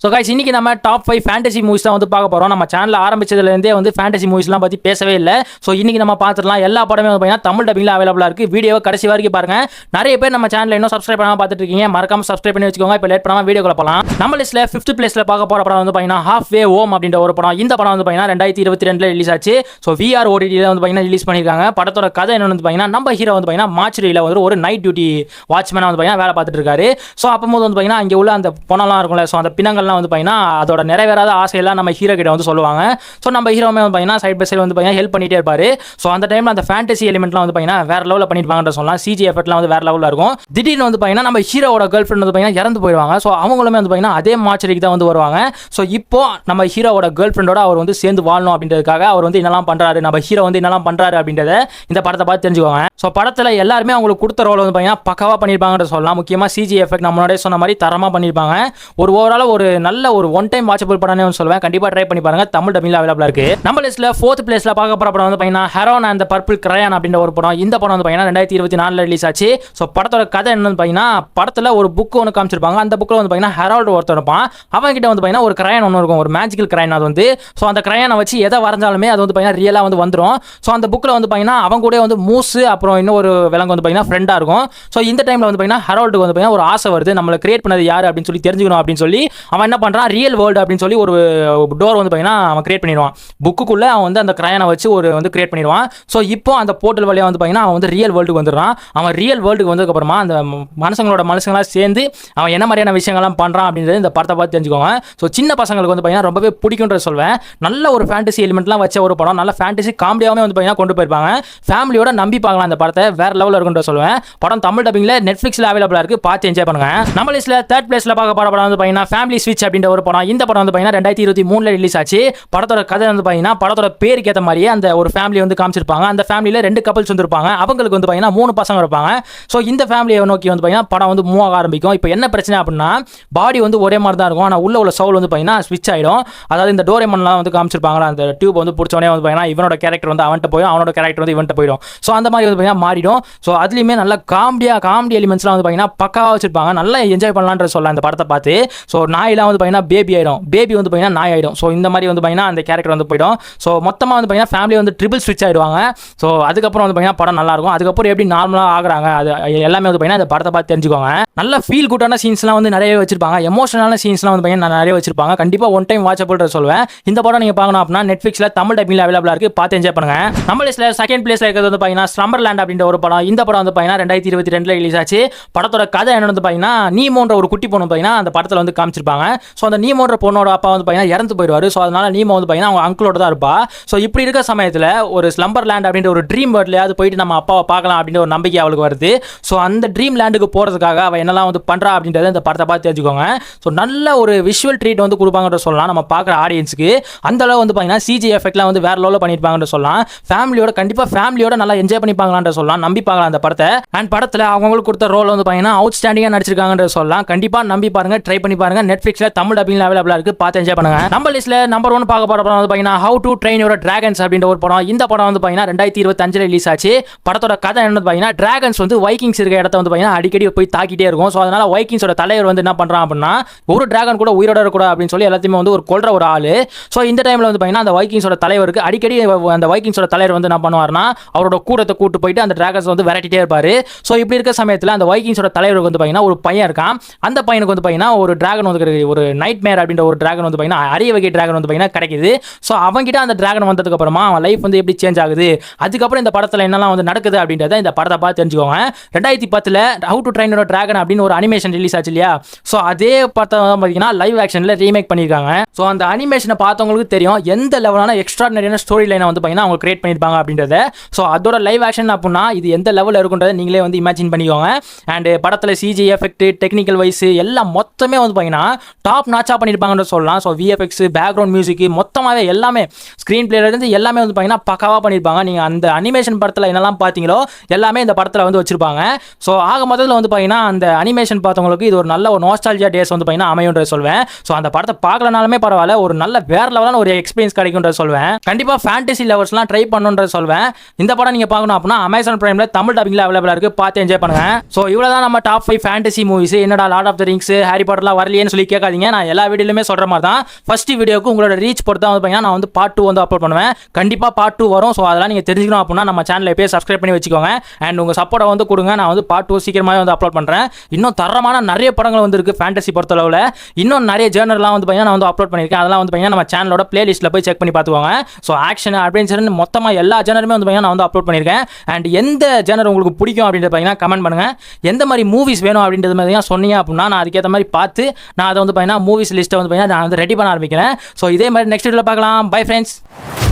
So guys இன்னைக்கு நம்ம top 5 fantasy movies தான் வந்து பார்க்க போகிறோம். நம்ம சேனல் ஆரம்பிச்சதுலேருந்தே வந்து ஃபேண்டசி மூவிஸ்லாம் பற்றி பேசவே இல்லை. ஸோ இன்னைக்கு நம்ம பார்த்துடலாம். எல்லா படமே வந்து பார்த்தீங்கன்னா தமிழ் டப்பிங்கில் அவைலபிளாக இருக்குது. வீடியோவை கடைசி வரைக்கும் பாருங்கள். நிறைய பேர் நம்ம சேனலில் இன்னும் சப்ஸ்கிரைப் பண்ணாமல் பார்த்துட்டு இருக்கீங்க. மறக்காம சப்ஸ்கிரைப் பண்ணி வச்சுக்கோங்க. இப்போ லேட் பண்ணாமல் வீடியோக்குள்ள போகலாம். நம்ம லிஸ்ட்டில் 5th பிளேஸில் பார்க்க போகிற படம் வந்து பார்த்தீங்கன்னா ஹாஃப் வே ஹோம் அப்படின்ற ஒரு படம். இந்த படம் வந்து பார்த்தீங்கன்னா 2022 ரிலீஸ் ஆச்சு. ஸோ VR OTTல வந்து பார்த்தீங்கன்னா ரிலீஸ் பண்ணியிருக்காங்க. படத்தோட கதை என்னன்னு வந்து பார்த்தீங்கன்னா நம்ம ஹீரோ வந்து பார்த்தீங்கன்னா மார்ச்சரியில் வந்து ஒரு நைட் டியூட்டி வாட்ச்மேனாக வந்து பார்த்தீங்கன்னா வேலை பார்த்துட்டு இருக்காரு. ஸோ அப்போது வந்து பார்த்தீங்கன்னா இங்கே உள்ள அந்த பணம்லாம் இருக்கும்ல, ஸோ அந்த பிணங்கள்லாம் வந்து பார்த்தீங்கன்னா அதோட நிறைவேறாத ஆசையெல்லாம் நம்ம ஹீரோ கிட்ட வந்து சொல்லுவாங்க. ஸோ நம்ம ஹீரோமே வந்து பார்த்தீங்கன்னா சைட் பை சைடு வந்து பார்த்தீங்கன்னா ஹெல்ப் பண்ணிட்டே இருப்பாரு. ஸோ அந்த டைமில் அந்த ஃபேண்டசி எலிமெண்ட்லாம் வந்து பார்த்தீங்கன்னா வேற லெவலில் பண்ணிருப்பாங்கன்ற சொல்லலாம். CG எஃபெக்ட்லாம் வந்து வேற லெவலில் இருக்கும். திடீர்னு வந்து பார்த்தீங்கன்னா நம்ம ஹீரோட கேர்ள் ஃப்ரெண்ட் வந்து பார்த்தீங்கன்னா இறந்து போயிடுவாங்க. ஸோ அவங்களுமே வந்து பார்த்தீங்கன்னா அதே மார்ச்சரிக்கு தான் வந்து வருவாங்க. ஸோ இப்போ நம்ம ஹீரோட கேர்ள் ஃப்ரெண்டோட அவர் வந்து சேர்ந்து வாழணும் அப்படின்றதுக்காக அவர் வந்து என்னெல்லாம் பண்ணுறாரு, நம்ம ஹீரோ வந்து என்னெல்லாம் பண்ணுறாரு அப்படின்றத இந்த படத்தை பார்த்து தெரிஞ்சுக்கோங்க. ஸோ படத்தில் எல்லாருமே அவங்களுக்கு கொடுத்த ரோல் வந்து பார்த்தீங்கன்னா பக்காவாக பண்ணியிருப்பாங்கன்ற சொல்லலாம். முக்கியமாக CG எஃபெக்ட் நம்ம முன்னாடியே சொன்ன மாதிரி தரமாக பண்ணியிருப்பாங்க. ஒரு ஓவரால் ஒரு நல்ல ஒரு ஒன் டைம் வாட்சபிள் படம்னு சொல்லுவேன். கண்டிப்பா ட்ரை பண்ணி பாருங்க. தமிழ் டப்பிங்ல அவைலபிளா இருக்கு. நம்ம லிஸ்ட்ல 4th பிளேஸ்ல பார்க்க போற படம் வந்து பாத்தீங்கன்னா Heron and the purple crayon அப்படின்ற ஒரு படம். இந்த படம் வந்து பாத்தீங்கன்னா 2024 ரிலீஸ் ஆச்சு. சோ படத்தோட கதை என்னன்னு பாத்தீங்கன்னா படத்துல ஒரு புக் ஒன்னு காமிச்சிருப்பாங்க. அந்த புக்ல வந்து பாத்தீங்கன்னா ஹெரால்ட் ஒருத்தர் இருப்பான். அவன் கிட்ட வந்து பாத்தீங்கன்னா ஒரு கிரையான் ஒன்னு இருக்கும், ஒரு மேஜிக்கல் கிரையான். அது வந்து சோ அந்த கிரையானை வச்சு எதை வரைஞ்சாலுமே அது வந்து பாத்தீங்கன்னா ரியலா வந்து வந்துரும். சோ அந்த புக்ல வந்து பாத்தீங்கன்னா அவங்க கூட வந்து மூசு அப்புறம் இன்னொரு விலங்கு வந்து பாத்தீங்கன்னா ஃப்ரெண்டா இருக்கும். சோ இந்த டைம்ல வந்து பாத்தீங்கன்னா ஹெரால்டுக்கு வந்து பாத்தீங்கன்னா ஒரு ஆசை வருது, நம்மள கிரியேட் பண்ணது யாரு அப்படின்னு சொல்லி தெரிஞ்சுக்கணும் அப்படின்னு சொல்லி அவன் என்ன பண்றான், ரியல் வேர்ல்டு அப்படின்னு சொல்லி ஒரு டோர் வந்து பார்த்தீங்கன்னா அவன் கிரியேட் பண்ணிடுவான். புக்குக்குள்ளே அவன் வந்து அந்த கிரையானை வச்சு ஒரு வந்து கிரியேட் பண்ணிடுவான். ஸோ இப்போ அந்த போர்ட்டல் வழியாக வந்து பார்த்தீங்கன்னா அவன் வந்து ரியல் வேர்ல்டுக்கு வந்துடுறான். அவன் ரியல் வேர்ல்டுக்கு வந்ததுக்கப்புறமா அந்த மனுஷங்களாக சேர்ந்து அவன் என்ன மாதிரியான விஷயங்கள்லாம் பண்ணுறான் அப்படின்றது இந்த படத்தை பார்த்து தெரிஞ்சுக்கோங்க. ஸோ சின்ன பசங்களுக்கு வந்து பார்த்தீங்கன்னா ரொம்பவே பிடிக்கும்ன்றது சொல்வேன். நல்ல ஒரு ஃபேண்டசி எலிமெண்ட்லாம் வச்ச ஒரு படம், நல்ல ஃபேண்டசி காமெடியாகவே வந்து பார்த்தீங்கன்னா கொண்டு போயிருப்பாங்க. ஃபேமிலியோட நம்பி பார்க்கலாம் அந்த படத்தை, வேற லெவலில் இருக்குன்ற சொல்லுவேன். படம் தமிழ் டப்பிங்கில் நெட்ஃப்ளிக்ஸில் அவைலபிளாக இருக்குது, பார்த்து என்ஜாய் பண்ணுங்க. நம்ம லிஸ்ட்டில் 3rd பிளேஸில் பார்க்க போகிற படம் வந்து பார்த்தீங்கன்னா ஃபேமிலி ஸ்விட்ச் அப்படின்ற ஒரு படம். இந்த படம் வந்து பார்த்தீங்கன்னா 2023 ரிலீஸ் ஆச்சு. படத்தோட கதை வந்து பார்த்தீங்கன்னா படத்தோட பேருக்கு ஏற்ற மாதிரியே அந்த ஒரு ஃபேமிலி வந்து காமிச்சிருப்பாங்க. அந்த ஃபேமிலியில் 2 கப்பல்ஸ் வந்து இருப்பாங்க. அவங்களுக்கு வந்து பார்த்தீங்கன்னா 3 பசங்க இருப்பாங்க. ஸோ இந்த ஃபேமிலியை நோக்கி வந்து பார்த்தீங்கன்னா படம் வந்து மூவ் ஆக ஆரம்பிக்கும். இப்போ என்ன பிரச்சனை அப்படின்னா பாடி வந்து ஒரே மாதிரி தான் இருக்கும், ஆனால் உள்ள சவுல் வந்து பார்த்தீங்கன்னா ஸ்விட்ச் ஆகிடும். அதாவது இந்த டோரேமான்லாம் வந்து காமிச்சிருப்பாங்க. அந்த டியூப் வந்து பிடிச்சோடனே வந்து பார்த்தீங்கன்னா இவனோட கேரக்டர் வந்து அவன்கிட்ட போயிடும், அவனோட கேரக்டர் வந்து இவன்கிட்ட போயிடும். ஸோ அந்த மாதிரி வந்து பார்த்தீங்கன்னா மாறிடும். ஸோ அதுலேயுமே நல்ல காமெடி எலிமெண்ட்ஸ்லாம் வந்து பார்த்தீங்கன்னா பக்காவாக வச்சிருப்பாங்க. நல்லா என்ஜாய் பண்ணலான்ற சொல்லலாம் இந்த படத்தை பார்த்து. ஸோ நாயெல்லாம் வந்து பார்த்தீங்கன்னா பேபி ஆகிடும், பேபி வந்து பார்த்தீங்கன்னா நாய் ஆகிடும். ஸோ இந்த மாதிரி வந்து பார்த்தீங்கன்னா அந்த கேரக்டர் வந்து போயிடும். ஸோ மொத்தமாக வந்து பார்த்தீங்கன்னா ஃபேமிலி வந்து ட்ரிபிள் ஸ்விட்ச் ஆகிடுவாங்க. ஸோ அதுக்கப்புறம் வந்து பார்த்தீங்கன்னா படம் நல்லாயிருக்கும். அதுக்கப்புறம் எப்படி நார்மலாக ஆகுறாங்க அது எல்லாமே வந்து பார்த்தீங்கன்னா இந்த படத்தை பார்த்து தெரிஞ்சுக்கோங்க. நல்ல ஃபீல் குட்டான சீன்ஸ்லாம் வந்து நிறைய வச்சிருப்பாங்க. எமோஷனலான சீன்ஸ்லாம் வந்து பார்த்தீங்கன்னா நிறைய வச்சிருப்பாங்க. கண்டிப்பாக ஒன் டைம் வாட்சபிள் சொல்லுவேன். இந்த படம் நீங்கள் பார்க்கணும் அப்படின்னா நெட்ஃப்ளிக்ஸில் தமிழ் டப்பிங்கில் அவைலபிளாக இருக்குது, பார்த்து என்ஜாய் பண்ணுங்க. நம்ம லிஸ்ட்டில் 2nd பிளேஸில் இருக்கிறது வந்து பார்த்தீங்கன்னா ஸ்லம்பர்லேண்ட் அப்படின்ற ஒரு படம். இந்த படம் வந்து பார்த்தீங்கன்னா 2022 ரிலீஸ் ஆச்சு. படத்தோட கதை என்னன்னு வந்து பார்த்தீங்கன்னா நீமோன்ற ஒரு குட்டி பொண்ணு பார்த்தீங்கன்னா அந்த படத்தில் வந்து காமிச்சிருப்பாங்க. ஸோ அந்த நீமோன்ற பொண்ணோட அப்பா வந்து பார்த்தீங்கன்னா இறந்து போயிடுவார். ஸோ அதனால நீமோ வந்து பார்த்தீங்கன்னா அவங்க அங்கிளோட தான் இருப்பா. ஸோ இப்படி இருக்க சமயத்தில் ஒரு ஸ்லம்பர் லேண்ட் அப்படின்ற ஒரு ட்ரீம் வேர்ல்ட்லையாவது போயிட்டு நம்ம அப்பாவை பார்க்கலாம் அப்படின்ற ஒரு நம்பிக்கை அவளுக்கு வருது. ஸோ அந்த ட்ரீம் லேண்டுக்கு போகிறதுக்காக அவள் என்னெல்லாம் வந்து பண்ணுறா அப்படின்றத இந்த படத்தை பார்த்து தெரிஞ்சுக்கோங்க. ஸோ நல்ல ஒரு விஷுவல் ட்ரீட் வந்து கொடுப்பாங்கன்ற சொல்லலாம் நம்ம பார்க்குற ஆடியன்ஸுக்கு. அந்த அளவு வந்து பார்த்தீங்கன்னா CG எஃபெக்ட்லாம் வந்து வேற லெவலில் பண்ணியிருப்பாங்கன்ற சொல்லலாம். ஃபேமிலியோட நல்லா என்ஜாய் பண்ணிப்பாங்களான்ற சொல்லலாம். நம்பி பார்க்கலாம் அந்த படத்தை. அண்ட் படத்தில் அவங்களுக்கு கொடுத்த ரோல் வந்து பார்த்தீங்கன்னா அவுட்ஸ்டாண்டிங்காக நடிச்சிருக்காங்கன்ற சொல்லலாம். கண்டிப்பாக நம்பி பாருங்க, ட்ரை பண்ணி பாருங்க. நெட்ஃப்ளிக்ஸில் தமிழ் டப்பிங்கில் அவைலபிளாக இருக்குது, பார்த்து என்ஜாய் பண்ணுங்க. நம்ம லிஸ்ட்டில் நம்பர் 1 பார்க்க போகிற படம் வந்து பார்த்தீங்கன்னா how to train your dragons அப்படின்ற ஒரு படம். இந்த படம் வந்து பார்த்தீங்கன்னா 2025 ரிலீஸ் ஆச்சு. படத்தோட கதை என்னன்னு பார்த்தீங்கன்னா டிராகன்ஸ் வந்து வைக்கிங்ஸ் இருக்க இடத்த வந்து பார்த்தீங்கன்னா அடிக்கடி போய் தாக்கிட்டே இருக்கும். ஸோ அதனால வைக்கிங்ஸோட தலைவர் வந்து என்ன பண்ணுறான் அப்படின்னா ஒரு டிராகன் கூட உயிரோட இருக்கக்கூடாது அப்படின்னு சொல்லி எல்லாத்தையுமே வந்து ஒரு கொல்ற ஒரு ஆள். ஸோ இந்த டைமில் வந்து பார்த்தீங்கன்னா அந்த வைக்கிங்ஸோட தலைவருக்கு அடிக்கடி அந்த வைக்கிங்ஸோட தலைவர் வந்து என்ன பண்ணுவார்னா அவரோட கூட்டத்தை கூட்டு போயிட்டு அந்த டிராகன்ஸ் வந்து விரட்டிட்டே இருப்பார். ஸோ இப்படி இருக்க சமயத்தில் அந்த வைக்கிங்ஸோட தலைவருக்கு வந்து பார்த்தீங்கன்னா ஒரு பையன் இருக்கான். அந்த பையனுக்கு வந்து பார்த்தீங்கன்னா ஒரு டிராகன் வந்து ஒரு நைட் மேர் அப்படின்ற ஒரு டிராகன் வந்து பார்த்தீங்கன்னா அரிய வகை டிராகன் வந்து பார்த்தீங்கன்னா கிடைக்குது. ஸோ அவங்ககிட்ட அந்த டிராகன் வந்ததுக்கு அப்புறமா அவன் லைஃப் வந்து எப்படி சேஞ்ச் ஆகுது, அதுக்கப்புறம் இந்த படத்தில் என்னெல்லாம் வந்து நடக்குது அப்படின்றத இந்த படத்தை பார்த்து தெரிஞ்சுக்கோங்க. 2010 how to train your dragon அப்படின்னு ஒரு அனிமேஷன் ரிலீஸ் ஆச்சு இல்லையா. ஸோ அதே படத்தை பார்த்தீங்கன்னா லைவ் ஆக்ஷனில் ரீமேக் பண்ணியிருக்காங்க. ஸோ அந்த அனிமேஷனை பார்த்தவங்களுக்கு தெரியும் எந்த லெவலான எக்ஸ்ட்ராடினரியான ஸ்டோரி லைனை வந்து பார்த்தீங்கன்னா அவங்க கிரியேட் பண்ணியிருப்பாங்க அப்படின்றத. ஸோ அதோட லைவ் ஆக்ஷன் அப்படின்னா இது எந்த லெவலில் இருக்குன்றதை நீங்களே வந்து இமேஜின் பண்ணிக்கோங்க. அண்ட் படத்தில் CG எஃபெக்ட், டெக்னிக்கல் வைஸ் எல்லாம் மொத்தமே வந்து பார்த்தீங்கன்னா டாப் நாச்சா பண்ணியிருப்பாங்கன்னு சொல்லலாம். ஸோ VFX, பேக்ரவுண்ட் மியூசிக் மொத்தமாகவே எல்லாமே ஸ்க்ரீன் பிளேலேருந்து எல்லாமே வந்து பார்த்தீங்கன்னா பக்காவாக பண்ணியிருப்பாங்க. நீங்கள் அந்த அனிமேஷன் படத்தில் என்னெல்லாம் பார்த்தீங்களோ எல்லாமே இந்த படத்தில் வந்து வச்சிருப்பாங்க. ஸோ ஆக மொத்தத்தில் வந்து பார்த்தீங்கன்னா அந்த அனிமேஷன் பார்த்தவங்களுக்கு இது ஒரு நல்ல ஒரு நாஸ்டால்ஜியா டேஸ் வந்து பார்த்தீங்கன்னா அமையுன்ற சொல்வேன். ஸோ அந்த படத்தை பார்க்கலனாலுமே பரவாயில்ல, ஒரு நல்ல வேற லெவலான ஒரு எக்ஸ்பீரியன்ஸ் கிடைக்கும்ன்ற சொல்வேன். கண்டிப்பாக ஃபேண்டசி லவர்ஸ்லாம் ட்ரை பண்ணுன்ற சொல்வேன். இந்த படம் நீங்கள் பார்க்கணும் அப்படின்னா அமேசான் பிரைம்ல தமிழ் டப்பிங்கில் அவைலபிளாக இருக்குது, பார்த்து என்ஜாய் பண்ணுங்க. ஸோ இவ்வளோ தான் நம்ம டாப் 5 ஃபேண்டசி மூவிஸ். என்னடா Lord of the Rings, Harry பாட்டர்லாம் வரலையேன்னு சொல்லி கேட்காதீங்க. மறக்காதீங்க. நான் எல்லா வீடியோலையுமே சொல்கிற மாதிரி தான் ஃபஸ்ட்டு வீடியோக்கு உங்களோட ரீச் பொறுத்து தான் வந்து பார்த்தீங்கன்னா நான் வந்து பார்ட் 2 வந்து அப்லோட் பண்ணுவேன். கண்டிப்பாக பார்ட் 2 வரும். ஸோ அதெல்லாம் நீங்கள் தெரிஞ்சுக்கணும் அப்படின்னா நம்ம சேனலை எப்போயே சப்ஸ்கிரைப் பண்ணி வச்சுக்கோங்க. அண்ட் உங்கள் சப்போர்ட்டை வந்து கொடுங்க. நான் வந்து பார்ட் 2 சீக்கிரமாகவே வந்து அப்லோட் பண்ணுறேன். இன்னும் தரமான நிறைய படங்கள் வந்து இருக்குது ஃபேண்டசி பொறுத்தளவில். இன்னும் நிறைய ஜேர்னர்லாம் வந்து பார்த்தீங்கன்னா நான் வந்து அப்லோட் பண்ணியிருக்கேன். அதெல்லாம் வந்து பார்த்தீங்கன்னா நம்ம சேனலோட பிளேலிஸ்ட்டில் போய் செக் பண்ணி பார்த்துக்கோங்க. ஸோ ஆக்ஷன் அட்வென்ச்சர்னு மொத்தமாக எல்லா ஜேனருமே வந்து பார்த்தீங்கன்னா நான் வந்து அப்லோட் பண்ணியிருக்கேன். அண்ட் எந்த ஜேனர் உங்களுக்கு பிடிக்கும் அப்படின்றத பார்த்தீங்கன்னா கமெண்ட் பண்ணுங்கள். எந்த மாதிரி மூவிஸ் வேணும் அப்படின்றது மாதிரி சொன்னீங்க அப்படின்னா நான் அதுக்கேற்ற மாதிரி பார்த்து நான் அதை வந்து பார்த்தீங்கன்னா மூவிஸ் லிஸ்ட்டை வந்து பார்த்தீங்கன்னா நான் வந்து ரெடி பண்ண ஆரம்பிக்கிறேன். ஸோ இதே மாதிரி நெக்ஸ்ட் வீடியோவில் பார்க்கலாம். Bye friends.